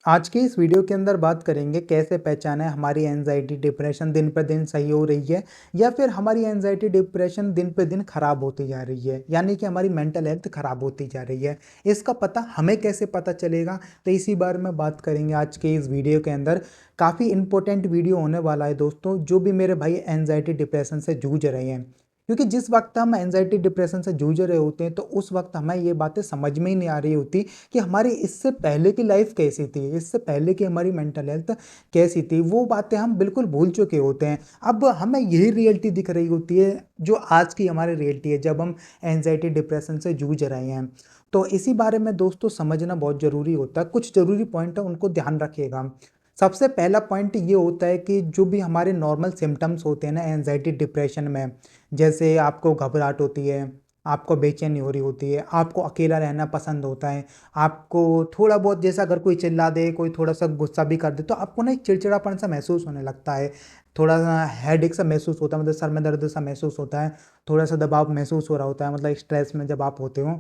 आज के इस वीडियो के अंदर बात करेंगे कैसे पहचानें हमारी एंजाइटी डिप्रेशन दिन पर दिन सही हो रही है या फिर हमारी एंजाइटी डिप्रेशन दिन पर दिन खराब होती जा रही है, यानी कि हमारी मेंटल हेल्थ खराब होती जा रही है। इसका पता हमें कैसे पता चलेगा, तो इसी बारे में बात करेंगे आज के इस वीडियो के अंदर। काफ़ी इंपॉर्टेंट वीडियो होने वाला है दोस्तों, जो भी मेरे भाई एंजाइटी डिप्रेशन से जूझ रहे हैं, क्योंकि जिस वक्त हम एंजाइटी डिप्रेशन से जूझ रहे होते हैं तो उस वक्त हमें ये बातें समझ में ही नहीं आ रही होती कि हमारी इससे पहले की लाइफ कैसी थी, इससे पहले की हमारी मेंटल हेल्थ कैसी थी। वो बातें हम बिल्कुल भूल चुके होते हैं। अब हमें यही रियलिटी दिख रही होती है जो आज की हमारी रियलिटी है, जब हम एंजाइटी डिप्रेशन से जूझ रहे हैं। तो इसी बारे में दोस्तों समझना बहुत ज़रूरी होता है। कुछ ज़रूरी पॉइंट है, उनको ध्यान रखिएगा। सबसे पहला पॉइंट ये होता है कि जो भी हमारे नॉर्मल सिम्टम्स होते हैं ना एंजाइटी डिप्रेशन में, जैसे आपको घबराहट होती है, आपको बेचैनी हो रही होती है, आपको अकेला रहना पसंद होता है, आपको थोड़ा बहुत जैसा अगर कोई चिल्ला दे, कोई थोड़ा सा गुस्सा भी कर दे तो आपको ना एक चिड़चिड़ापन सा महसूस होने लगता है, थोड़ा सा हेडेक सा महसूस होता है, मतलब सर में दर्द सा महसूस होता है, थोड़ा सा दबाव महसूस हो रहा होता है, मतलब स्ट्रेस में जब आप होते हो।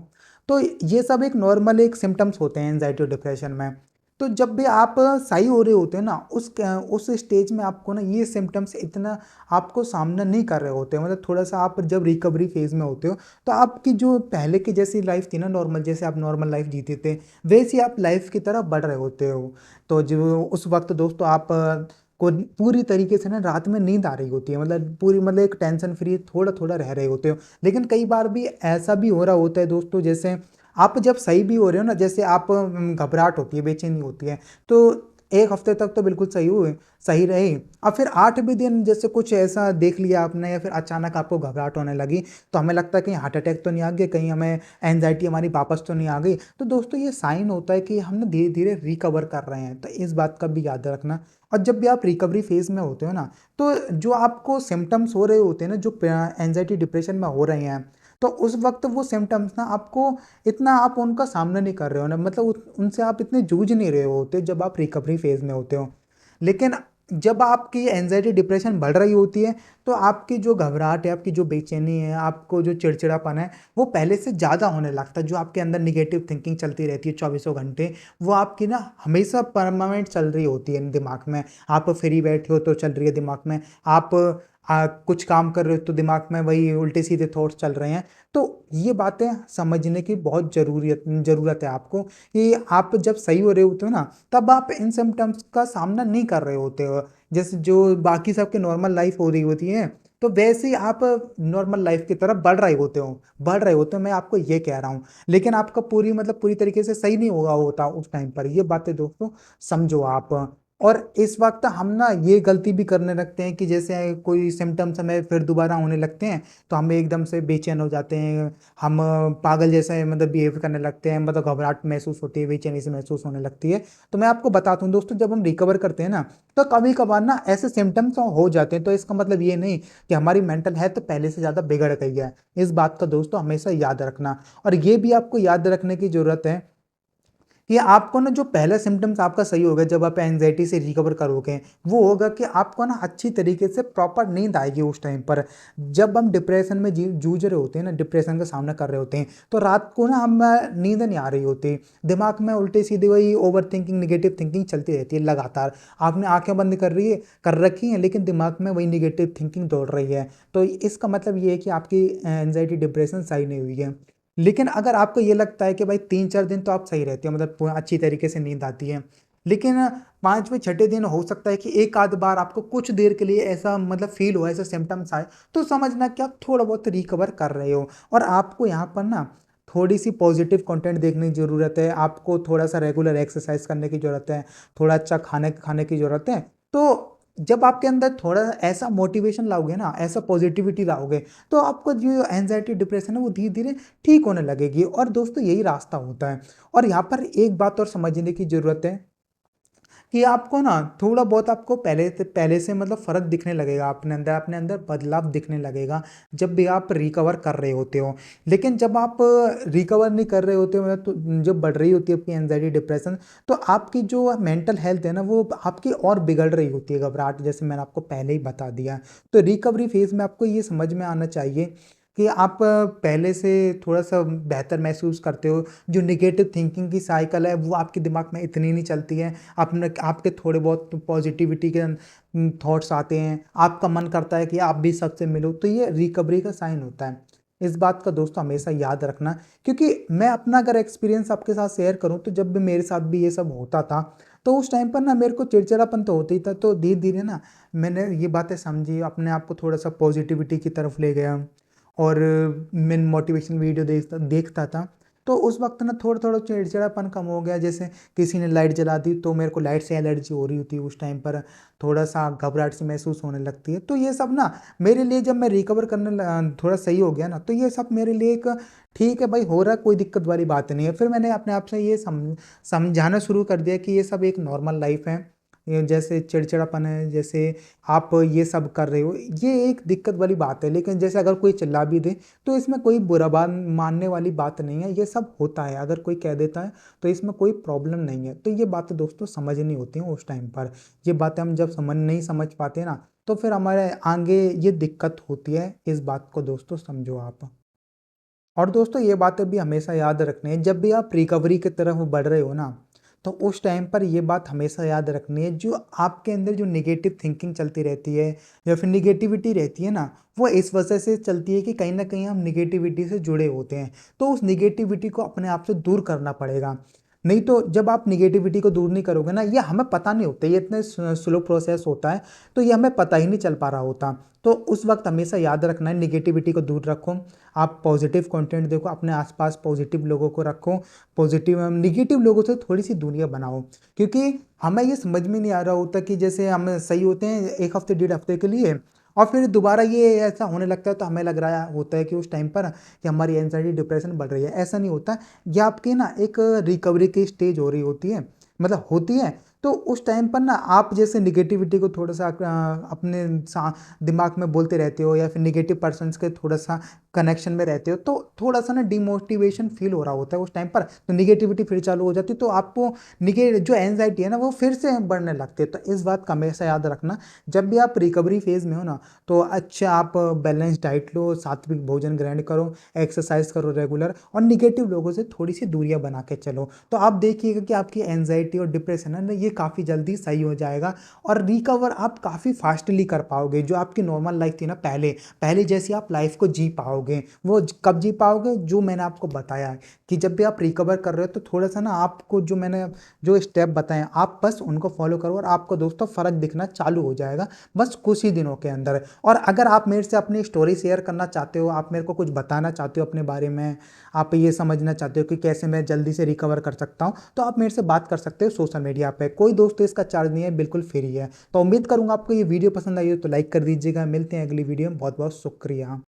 तो ये सब एक नॉर्मल एक सिम्टम्स होते हैं एंजाइटी डिप्रेशन में। तो जब भी आप सही हो रहे होते हैं ना उस स्टेज में आपको ना ये सिम्टम्स इतना आपको सामना नहीं कर रहे होते, मतलब थोड़ा सा आप जब रिकवरी फेज में होते हो तो आपकी जो पहले की जैसी लाइफ थी ना नॉर्मल, जैसे आप नॉर्मल लाइफ जीते थे वैसी आप लाइफ की तरफ बढ़ रहे होते हो। तो जो उस वक्त दोस्तों आप को पूरी तरीके से ना रात में नींद आ रही होती है, मतलब पूरी, मतलब एक टेंशन फ्री थोड़ा थोड़ा रह रहे होते हो। लेकिन कई बार भी ऐसा भी हो रहा होता है दोस्तों, जैसे आप जब सही भी हो रहे हो ना, जैसे आप घबराहट होती है, बेचैनी होती है, तो एक हफ्ते तक तो बिल्कुल सही हुए, सही रही। अब फिर 8वें दिन जैसे कुछ ऐसा देख लिया आपने या फिर अचानक आपको घबराहट होने लगी, तो हमें लगता है कहीं हार्ट अटैक तो नहीं आ गया, कहीं हमें एंजाइटी हमारी वापस तो नहीं आ गई। तो दोस्तों ये साइन होता है कि हम ना धीरे धीरे रिकवर कर रहे हैं, तो इस बात का भी याद रखना। और जब भी आप रिकवरी फेज में होते हो ना, तो जो आपको सिम्टम्स हो रहे होते हैं ना, जो एंजाइटी डिप्रेशन में हो रहे हैं, तो उस वक्त वो सिम्टम्स ना आपको इतना आप उनका सामना नहीं कर रहे हो ना, मतलब उनसे आप इतने जूझ नहीं रहे होते जब आप रिकवरी फेज में होते हो। लेकिन जब आपकी एंजाइटी डिप्रेशन बढ़ रही होती है तो आपकी जो घबराहट है, आपकी जो बेचैनी है, आपको जो चिड़चिड़ापन है, वो पहले से ज़्यादा होने लगता है। जो आपके अंदर निगेटिव थिंकिंग चलती रहती है चौबीसों घंटे, वो आपकी ना हमेशा परमानेंट चल रही होती है दिमाग में। आप फ्री बैठे हो तो चल रही है दिमाग में, आप कुछ काम कर रहे हो तो दिमाग में वही उल्टे सीधे थॉट्स चल रहे हैं। तो ये बातें समझने की बहुत ज़रूरत है आपको, कि आप जब सही हो रहे होते हो ना, तब आप इन सिम्टम्स का सामना नहीं कर रहे होते हो। जैसे जो बाकी सबके नॉर्मल लाइफ हो रही होती है, तो वैसे ही आप नॉर्मल लाइफ की तरफ बढ़ रहे होते हो, मैं आपको ये कह रहा हूँ। लेकिन आपका पूरी, मतलब पूरी तरीके से सही नहीं होगा होता उस टाइम पर, ये बातें दोस्तों समझो आप। और इस वक्त हम ना ये गलती भी करने लगते हैं कि जैसे कोई सिम्टम्स हमें फिर दोबारा होने लगते हैं तो हम एकदम से बेचैन हो जाते हैं, हम पागल जैसे मतलब बिहेव करने लगते हैं, मतलब घबराहट महसूस होती है, बेचैनी से महसूस होने लगती है। तो मैं आपको बताता हूँ दोस्तों, जब हम रिकवर करते हैं ना, तो कभी कभार ना ऐसे सिम्टम्स हो जाते हैं, तो इसका मतलब ये नहीं कि हमारी मेंटल हेल्थ पहले से ज़्यादा बिगड़ गई है। इस बात का दोस्तों हमेशा याद रखना। और ये भी आपको याद रखने की ज़रूरत है कि आपको ना जो पहला सिम्टम्स आपका सही होगा जब आप एंजाइटी से रिकवर करोगे, वो होगा कि आपको ना अच्छी तरीके से प्रॉपर नींद आएगी उस टाइम पर। जब हम डिप्रेशन में जूझ रहे होते हैं ना, डिप्रेशन का सामना कर रहे होते हैं, तो रात को ना हम नींद नहीं आ रही होती, दिमाग में उल्टे सीधे वही ओवर थिंकिंग, निगेटिव थिंकिंग चलती रहती है लगातार। आपने आंखें बंद कर रखी हैं, लेकिन दिमाग में वही निगेटिव थिंकिंग दौड़ रही है। तो इसका मतलब ये है कि आपकी एंजाइटी डिप्रेशन सही नहीं हुई है। लेकिन अगर आपको ये लगता है कि भाई 3-4 दिन तो आप सही रहते हो, मतलब अच्छी तरीके से नींद आती है, लेकिन 5वें छठे दिन हो सकता है कि एक आध बार आपको कुछ देर के लिए ऐसा मतलब फील हो, ऐसे सिम्टम्स आए, तो समझना कि आप थोड़ा बहुत रिकवर कर रहे हो। और आपको यहाँ पर ना थोड़ी सी पॉजिटिव कंटेंट देखने की ज़रूरत है, आपको थोड़ा सा रेगुलर एक्सरसाइज करने की ज़रूरत है, थोड़ा अच्छा खाने खाने की ज़रूरत है। तो जब आपके अंदर थोड़ा ऐसा मोटिवेशन लाओगे ना, ऐसा पॉजिटिविटी लाओगे, तो आपको जो एंजाइटी डिप्रेशन है वो धीरे धीरे ठीक होने लगेगी। और दोस्तों यही रास्ता होता है। और यहाँ पर एक बात और समझने की ज़रूरत है कि आपको ना थोड़ा बहुत आपको पहले से मतलब फ़र्क दिखने लगेगा, अपने अंदर बदलाव दिखने लगेगा जब भी आप रिकवर कर रहे होते हो। लेकिन जब आप रिकवर नहीं कर रहे होते हो, मतलब तो जब बढ़ रही होती है आपकी एंजाइटी डिप्रेशन, तो आपकी जो मेंटल हेल्थ है ना वो आपकी और बिगड़ रही होती है, घबराहट जैसे मैंने आपको पहले ही बता दिया। तो रिकवरी फेज़ में आपको ये समझ में आना चाहिए कि आप पहले से थोड़ा-सा बेहतर महसूस करते हो। जो नेगेटिव थिंकिंग की साइकिल है वो आपके दिमाग में इतनी नहीं चलती है। अपने आपके थोड़े बहुत पॉजिटिविटी के थॉट्स आते हैं। आपका मन करता है कि आप भी सबसे मिलो, तो ये रिकवरी का साइन होता है। इस बात का दोस्तों हमेशा याद रखना, क्योंकि मैं अपना अगर एक्सपीरियंस आपके साथ शेयर करूँ तो जब भी मेरे साथ भी ये सब होता था, तो उस टाइम पर ना मेरे को चिड़चिड़ापन तो होता ही था। तो धीरे-धीरे ना मैंने ये बातें समझी, अपने आप को थोड़ा-सा पॉजिटिविटी की तरफ ले गया और मैं मोटिवेशन वीडियो देखता देखता था। तो उस वक़्त ना थोड़ा-थोड़ा चिड़चिड़ापन कम हो गया। जैसे किसी ने लाइट जला दी तो मेरे को लाइट से एलर्जी हो रही होती है उस टाइम पर, थोड़ा-सा घबराहट सी महसूस होने लगती है। तो ये सब ना मेरे लिए, जब मैं रिकवर करने थोड़ा सही हो गया ना, तो ये सब मेरे लिए एक ठीक है भाई, हो रहा है, कोई दिक्कत वाली बात नहीं है। फिर मैंने अपने आप से ये समझाना शुरू कर दिया कि ये सब एक नॉर्मल लाइफ़ है। ये जैसे चिड़चिड़ापन है, जैसे आप ये सब कर रहे हो, ये एक दिक्कत वाली बात है। लेकिन जैसे अगर कोई चिल्ला भी दे, तो इसमें कोई बुरा मानने वाली बात नहीं है, ये सब होता है। अगर कोई कह देता है, तो इसमें कोई प्रॉब्लम नहीं है। तो ये बातें दोस्तों समझनी होती हैं उस टाइम पर। ये बातें हम जब नहीं समझ पाते ना, तो फिर हमारे आगे ये दिक्कत होती है। इस बात को दोस्तों समझो आप। और दोस्तों ये बातें भी हमेशा याद रखनी है, जब भी आप रिकवरी की तरफ बढ़ रहे हो ना, तो उस टाइम पर ये बात हमेशा याद रखनी है, जो आपके अंदर जो नेगेटिव थिंकिंग चलती रहती है या फिर नेगेटिविटी रहती है ना, वो इस वजह से चलती है कि कहीं न कहीं हम नेगेटिविटी से जुड़े होते हैं। तो उस नेगेटिविटी को अपने आप से दूर करना पड़ेगा। नहीं तो जब आप नेगेटिविटी को दूर नहीं करोगे ना, ये हमें पता नहीं होता, ये इतने स्लो प्रोसेस होता है, तो ये हमें पता ही नहीं चल पा रहा होता। तो उस वक़्त हमेशा याद रखना है, नेगेटिविटी को दूर रखो। आप पॉजिटिव कंटेंट देखो, अपने आस-पास पॉजिटिव लोगों को रखो, नेगेटिव लोगों से थोड़ी-सी दूरियाँ बनाओ। क्योंकि हमें ये समझ में नहीं आ रहा होता कि जैसे हम सही होते हैं 1 हफ़्ते, डेढ़ हफ़्ते के लिए, और फिर दोबारा ये ऐसा होने लगता है, तो हमें लग रहा होता है कि उस टाइम पर कि हमारी एंग्ज़ायटी, डिप्रेशन बढ़ रही है। ऐसा नहीं होता। ये आपकी ना एक रिकवरी की स्टेज हो रही होती है, मतलब होती है। तो उस टाइम पर ना आप जैसे नेगेटिविटी को थोड़ा-सा अपने दिमाग में बोलते रहते हो, या फिर नेगेटिव पर्सन्स के थोड़ा-सा कनेक्शन में रहते हो, तो थोड़ा-सा ना डिमोटिवेशन फ़ील हो रहा होता है उस टाइम पर, तो नेगेटिविटी फिर चालू हो जाती है, तो आपको जो एंग्ज़ायटी है ना, वो फिर से बढ़ने लगती है। तो इस बात का हमेशा याद रखना, जब भी आप रिकवरी फ़ेज़ में हो ना, तो अच्छा आप बैलेंस डाइट लो, सात्विक भोजन ग्रहण करो, एक्सरसाइज़ करो रेगुलर, और नेगेटिव लोगों से थोड़ी-सी दूरियाँ बना के चलो। तो आप देखिएगा कि आपकी एंग्ज़ायटी और डिप्रेशन है ना, ये काफ़ी जल्दी सही हो जाएगा, और रिकवर आप काफ़ी फ़ास्टली कर पाओगे। जो आपकी नॉर्मल लाइफ़ थी ना पहले, पहले जैसी आप लाइफ़ को जी पाओगे। वो कब जी पाओगे? जो मैंने आपको बताया है कि जब भी आप रिकवर कर रहे हो, तो थोड़ा-सा ना आपको जो स्टेप बताए हैं, आप बस उनको फ़ॉलो करो, और आपको दोस्तों फ़र्क दिखना चालू हो जाएगा, बस कुछ ही दिनों के अंदर। और अगर आप मेरे से अपनी स्टोरी शेयर करना चाहते हो, आप मेरे को कुछ बताना चाहते हो अपने बारे में, आप ये समझना चाहते हो कि कैसे मैं जल्दी से रिकवर कर सकता हूँ, तो आप मेरे से बात कर सकते हो सोशल मीडिया पे। कोई दोस्तों इसका चार्ज नहीं है, बिल्कुल फ्री है। तो उम्मीद करूँगा आपको ये वीडियो पसंद आई हो, तो लाइक कर दीजिएगा। मिलते हैं अगली वीडियो में। बहुत-बहुत शुक्रिया।